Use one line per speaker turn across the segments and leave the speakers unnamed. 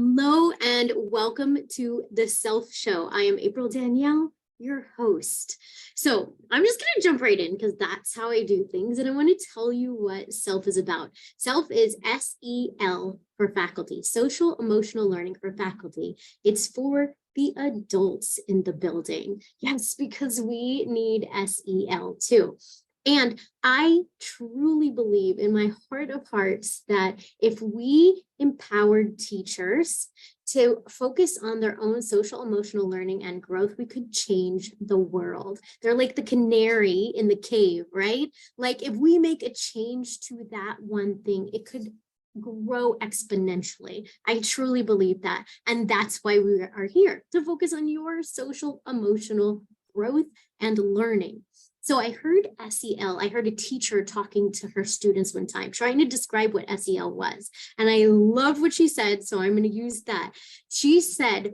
Hello and welcome to the S.E.L.F show. I am April Danielle, your host. So I'm just going to jump right in because that's how I do things. And I want to tell you what S.E.L.F is about. S.E.L.F is S-E.L. for faculty, social emotional learning for faculty. It's for the adults in the building. Yes, because we need S.E.L. too. And I truly believe in my heart of hearts that if we empowered teachers to focus on their own social emotional learning and growth, we could change the world. They're like the canary in the cave, right? Like if we make a change to that one thing, it could grow exponentially. I truly believe that. And that's why we are here, to focus on your social emotional growth and learning. So I heard S.E.L. I heard a teacher talking to her students one time, trying to describe what S.E.L. was. And I love what she said, so I'm going to use that. She said,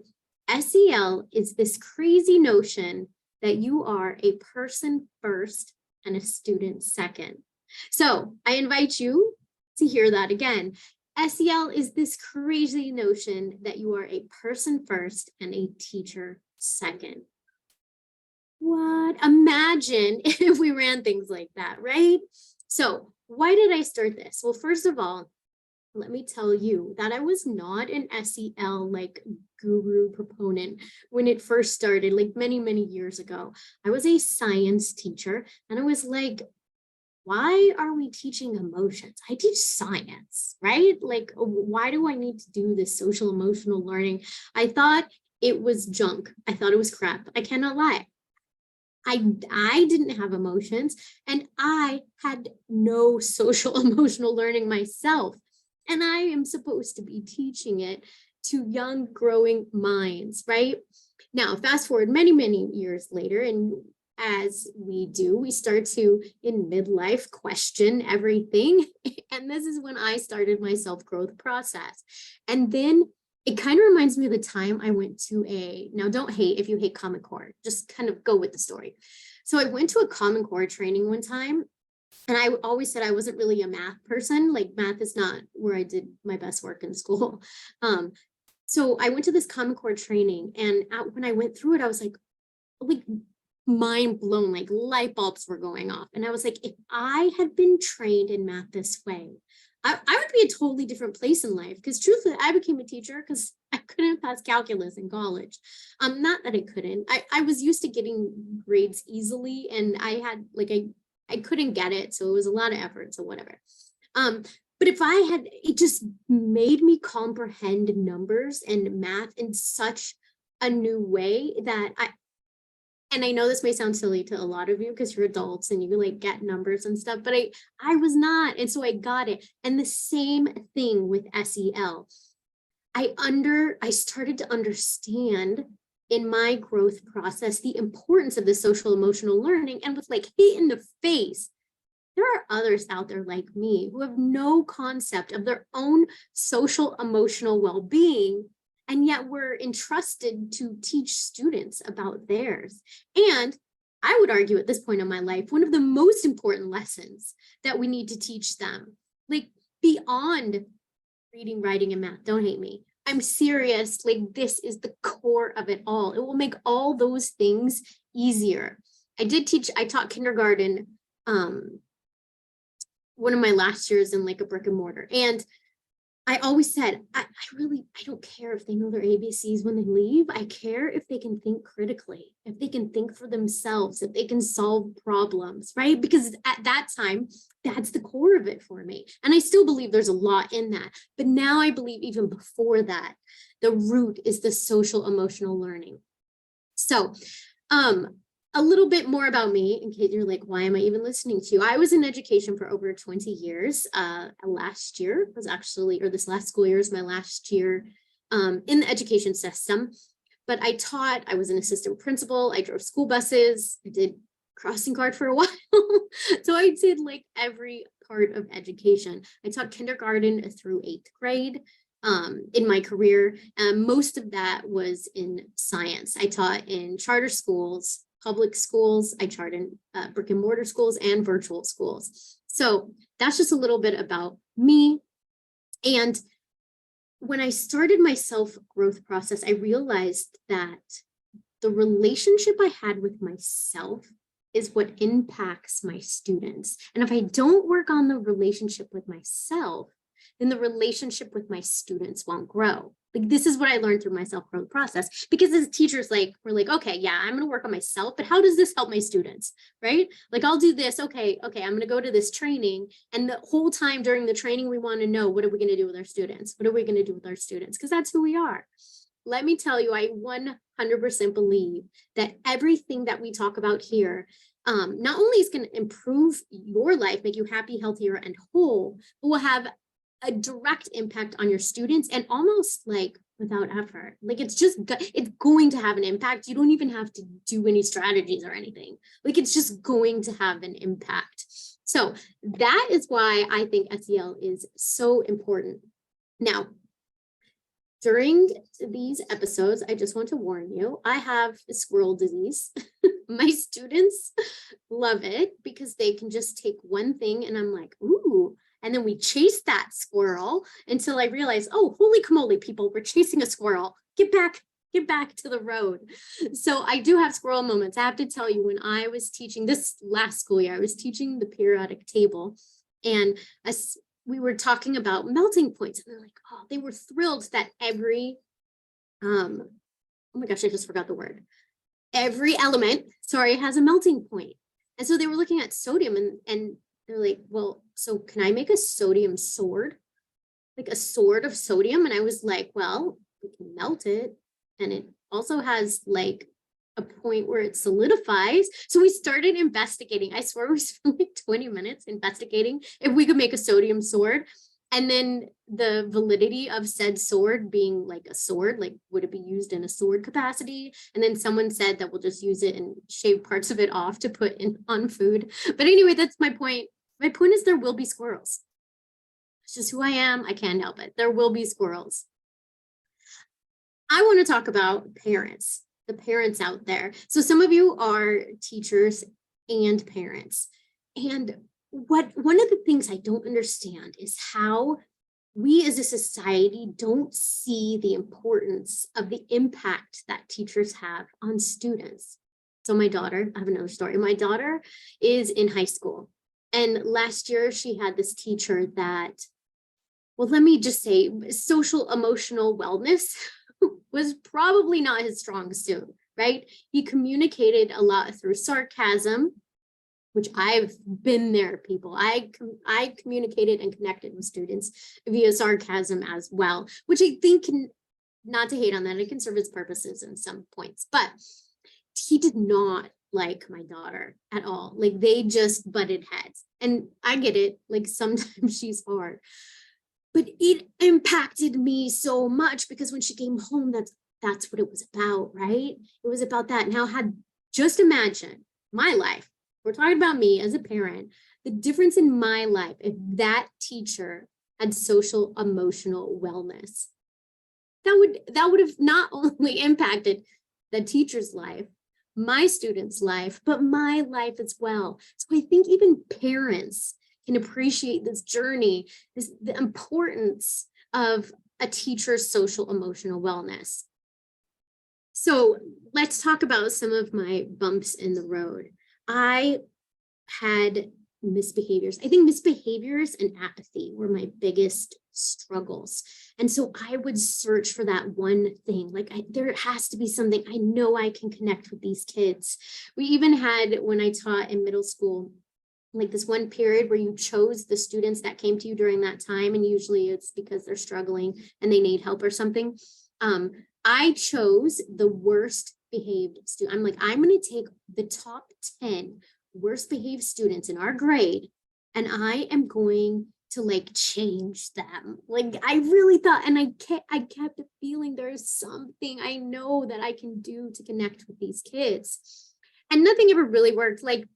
S.E.L. is this crazy notion that you are a person first and a student second. So I invite you to hear that again. S.E.L. is this crazy notion that you are a person first and a teacher second. What? Imagine if we ran things like that, right? So why did I start this? Well, first of all, let me tell you that I was not an S.E.L. like guru proponent when it first started, like many, many years ago. I was a science teacher and I was like, why are we teaching emotions? I teach science, right? Like, why do I need to do this social emotional learning? I thought it was junk. I thought it was crap. I cannot lie. I didn't have emotions and I had no social emotional learning myself. And I am supposed to be teaching it to young growing minds, right? Now, fast forward many, many years later, and as we do, we start to, in midlife, question everything. And this is when I started my self-growth process. And then it kind of reminds me of the time I went to now don't hate if you hate Common Core, just kind of go with the story. So I went to a Common Core training one time, and I always said I wasn't really a math person. Like math is not where I did my best work in school. So I went to this Common Core training, and when I went through it, I was like mind blown, like light bulbs were going off. And I was like, if I had been trained in math this way, I would be a totally different place in life, because truthfully, I became a teacher because I couldn't pass calculus in college. Not that I couldn't. I was used to getting grades easily, and I had I couldn't get it, so it was a lot of effort, so whatever. But if I had, it just made me comprehend numbers and math in such a new way that and I know this may sound silly to a lot of you because you're adults and you like get numbers and stuff, but I was not. And so I got it. And the same thing with S.E.L. I started to understand in my growth process the importance of the social emotional learning, and with like hit in the face, there are others out there like me who have no concept of their own social emotional well-being, and yet we're entrusted to teach students about theirs. And I would argue at this point in my life, one of the most important lessons that we need to teach them, like beyond reading, writing, and math. Don't hate me. I'm serious. Like this is the core of it all. It will make all those things easier. I taught kindergarten one of my last years in like a brick and mortar. And I always said, I don't care if they know their ABCs when they leave. I care if they can think critically, if they can think for themselves, if they can solve problems, right? Because at that time, that's the core of it for me. And I still believe there's a lot in that. But now I believe even before that, the root is the social emotional learning. So, a little bit more about me, in case you're like, why am I even listening to you? I was in education for over 20 years. Last year was actually, or this last school year is my last year in the education system. But I was an assistant principal. I drove school buses. I did crossing guard for a while. So I did like every part of education. I taught kindergarten through 8th grade. In my career, most of that was in science. I taught in charter schools, public schools. I taught in brick and mortar schools and virtual schools. So that's just a little bit about me. And when I started my self-growth process, I realized that the relationship I had with myself is what impacts my students. And if I don't work on the relationship with myself, then the relationship with my students won't grow. Like, this is what I learned through my self-growth process, because as teachers, like, we're like, okay, yeah, I'm going to work on myself, but how does this help my students? Right? Like, I'll do this. Okay, I'm going to go to this training. And the whole time during the training, we want to know, what are we going to do with our students? What are we going to do with our students? Because that's who we are. Let me tell you, I 100% believe that everything that we talk about here, not only is going to improve your life, make you happy, healthier, and whole, but will have a direct impact on your students, and almost like without effort. Like, it's going to have an impact. You don't even have to do any strategies or anything. Like, it's just going to have an impact. So that is why I think SEL is so important. Now, during these episodes, I just want to warn you, I have squirrel disease. My students love it because they can just take one thing and I'm like, ooh, and then we chase that squirrel until I realize, oh, holy camoly, people, we're chasing a squirrel. Get back to the road. So I do have squirrel moments. I have to tell you, when I was teaching this last school year, I was teaching the periodic table, and we were talking about melting points, and they're like, oh, they were thrilled that every, oh my gosh, I just forgot the word. Every element, has a melting point. And so they were looking at sodium, and they're like, well, so can I make a sodium sword? Like a sword of sodium? And I was like, well, we can melt it. And it also has like a point where it solidifies. So we started investigating. I swear we spent like 20 minutes investigating if we could make a sodium sword. And then the validity of said sword being like a sword, like, would it be used in a sword capacity? And then someone said that we'll just use it and shave parts of it off to put in on food. But anyway, that's my point. My point is, there will be squirrels. It's just who I am. I can't help it. There will be squirrels. I want to talk about parents, the parents out there. So some of you are teachers and parents. And one of the things I don't understand is how we as a society don't see the importance of the impact that teachers have on students. So my daughter, I have another story. My daughter is in high school. And last year she had this teacher that, well, let me just say, social emotional wellness was probably not his strong suit, right? He communicated a lot through sarcasm, which I've been there, people. I communicated and connected with students via sarcasm as well, which I think not to hate on that, it can serve its purposes in some points, but he did not like my daughter at all. Like, they just butted heads. And I get it, like, sometimes she's hard, but it impacted me so much, because when she came home, that's what it was about, right? It was about that. Now, just imagine my life. We're talking about me as a parent, the difference in my life if that teacher had social emotional wellness. That would have not only impacted the teacher's life, my student's life, but my life as well. So I think even parents can appreciate this journey, the importance of a teacher's social emotional wellness. So let's talk about some of my bumps in the road. I had misbehaviors. I think misbehaviors and apathy were my biggest struggles. And so I would search for that one thing. Like, there has to be something. I know I can connect with these kids. We even had, when I taught in middle school, like this one period where you chose the students that came to you during that time. And usually it's because they're struggling and they need help or something. I chose the worst behaved student. I'm like, I'm going to take the top 10 worst behaved students in our grade, and I am going to like change them. Like, I really thought, and I kept feeling there's something I know that I can do to connect with these kids. And nothing ever really worked. Like,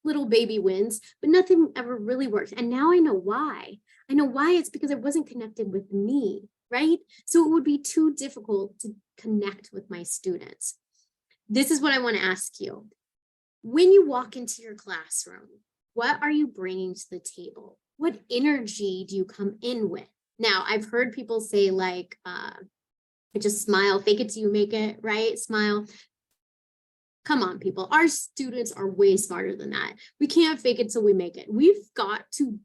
little baby wins, but nothing ever really worked. And now I know why. I know why. It's because I wasn't connected with me, right? So it would be too difficult to connect with my students. This is what I want to ask you. When you walk into your classroom, what are you bringing to the table? What energy do you come in with? Now, I've heard people say like, just smile, fake it till you make it, right? Smile. Come on, people. Our students are way smarter than that. We can't fake it till we make it. We've got to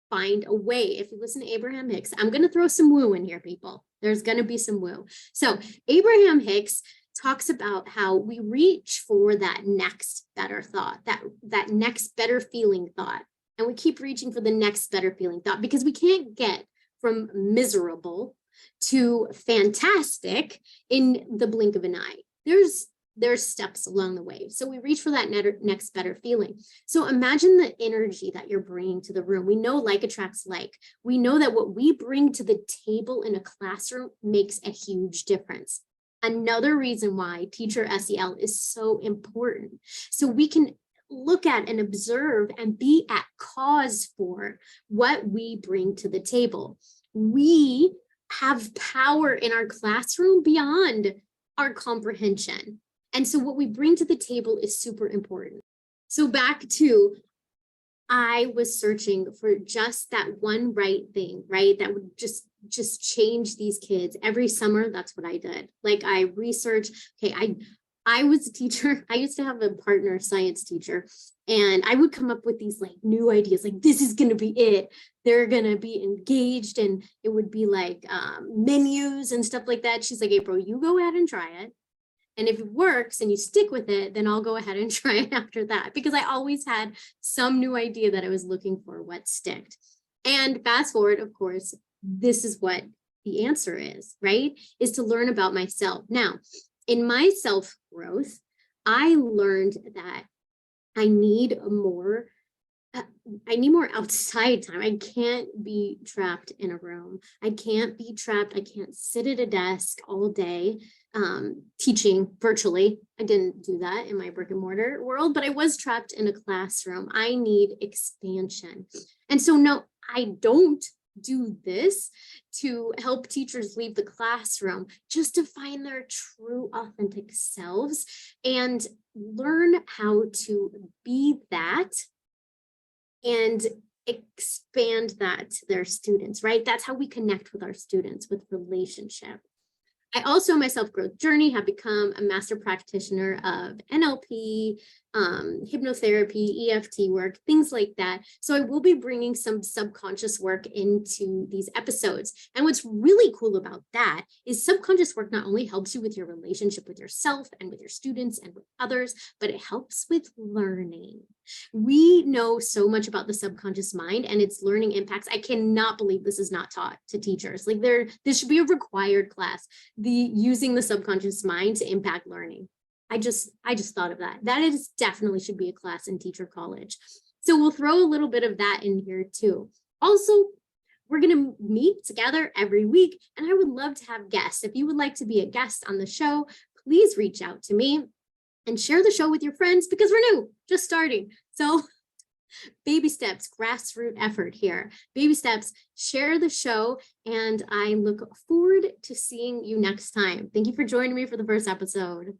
find a way. If you listen to Abraham Hicks, I'm going to throw some woo in here, people. There's going to be some woo. So Abraham Hicks talks about how we reach for that next better thought, that next better feeling thought. And we keep reaching for the next better feeling thought because we can't get from miserable to fantastic in the blink of an eye. There's steps along the way. So we reach for that next better feeling. So imagine the energy that you're bringing to the room. We know like attracts like. We know that what we bring to the table in a classroom makes a huge difference. Another reason why teacher S.E.L. is so important. So we can look at and observe and be at cause for what we bring to the table. We have power in our classroom beyond our comprehension. And so what we bring to the table is super important. So back to, I was searching for just that one right thing, right? That would just change these kids. Every summer, that's what I did. Like I researched, okay, I was a teacher. I used to have a partner science teacher, and I would come up with these like new ideas, like this is going to be it. They're going to be engaged, and it would be like menus and stuff like that. She's like, April, you go ahead and try it. And if it works and you stick with it, then I'll go ahead and try it after that, because I always had some new idea that I was looking for, what sticked. And fast forward, of course, this is what the answer is, right? Is to learn about myself. Now, in my self-growth, I learned that I need more outside time. I can't be trapped in a room. I can't be trapped. I can't sit at a desk all day teaching virtually. I didn't do that in my brick and mortar world, but I was trapped in a classroom. I need expansion. And so no, I don't do this to help teachers leave the classroom, just to find their true authentic selves and learn how to be that and expand that to their students, right? That's how we connect with our students, with relationship. I also, my self-growth journey, have become a master practitioner of NLP, hypnotherapy, EFT work, things like that. So I will be bringing some subconscious work into these episodes. And what's really cool about that is subconscious work not only helps you with your relationship with yourself and with your students and with others, but it helps with learning. We know so much about the subconscious mind and its learning impacts. I cannot believe this is not taught to teachers. Like this should be a required class, using the subconscious mind to impact learning. I just thought of that. That is definitely should be a class in teacher college. So we'll throw a little bit of that in here too. Also, we're going to meet together every week, and I would love to have guests. If you would like to be a guest on the show, please reach out to me and share the show with your friends, because we're new, just starting. So baby steps, grassroots effort here. Baby steps, share the show, and I look forward to seeing you next time. Thank you for joining me for the first episode.